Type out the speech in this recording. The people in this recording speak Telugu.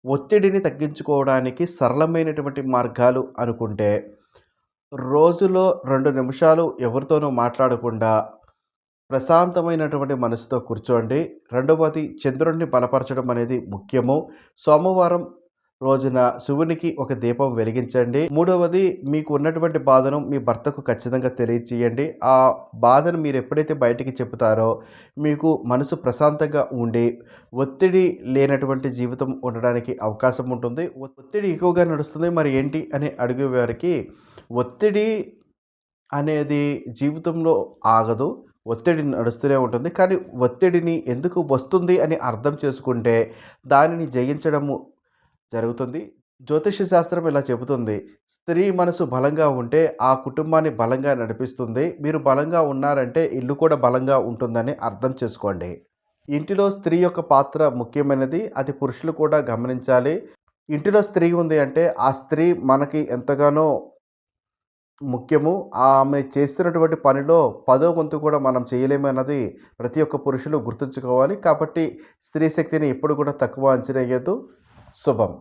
ఒత్తిడిని తగ్గించుకోవడానికి సరళమైనటువంటి మార్గాలు అనుకుంటే, రోజులో 2 నిమిషాలు ఎవరితోనూ మాట్లాడకుండా ప్రశాంతమైనటువంటి మనసుతో కూర్చోండి. రెండవది చంద్రుడిని బలపరచడం అనేది ముఖ్యము. సోమవారం రోజున శివునికి ఒక దీపం వెలిగించండి. మూడవది మీకు ఉన్నటువంటి బాధను మీ భర్తకు ఖచ్చితంగా తెలియచేయండి. ఆ బాధను మీరు ఎప్పుడైతే బయటికి చెప్తారో మీకు మనసు ప్రశాంతంగా ఉండి ఒత్తిడి లేనటువంటి జీవితం ఉండడానికి అవకాశం ఉంటుంది. ఒత్తిడి ఎక్కువగా నడుస్తుంది మరి ఏంటి అని అడిగేవారికి ఒత్తిడి అనేది జీవితంలో ఆగదు. ఒత్తిడి నడుస్తూనే ఉంటుంది. కానీ ఒత్తిడిని ఎందుకు వస్తుంది అని అర్థం చేసుకుంటే దానిని జయించడము జరుగుతుంది. జ్యోతిష్య శాస్త్రం ఇలా చెబుతుంది. స్త్రీ మనసు బలంగా ఉంటే ఆ కుటుంబాన్ని బలంగా నడిపిస్తుంది. మీరు బలంగా ఉన్నారంటే ఇల్లు కూడా బలంగా ఉంటుందని అర్థం చేసుకోండి. ఇంటిలో స్త్రీ యొక్క పాత్ర ముఖ్యమైనది. అది పురుషులు కూడా గమనించాలి. ఇంటిలో స్త్రీ ఉంది అంటే ఆ స్త్రీ మనకి ఎంతగానో ముఖ్యము. ఆమె చేస్తున్నటువంటి పనిలో పదో వంతు కూడా మనం చేయలేమన్నది ప్రతి ఒక్క పురుషులు గుర్తుంచుకోవాలి. కాబట్టి స్త్రీ శక్తిని ఎప్పుడు కూడా తక్కువ అంచనా ఎయ్యొద్దు. శుభం.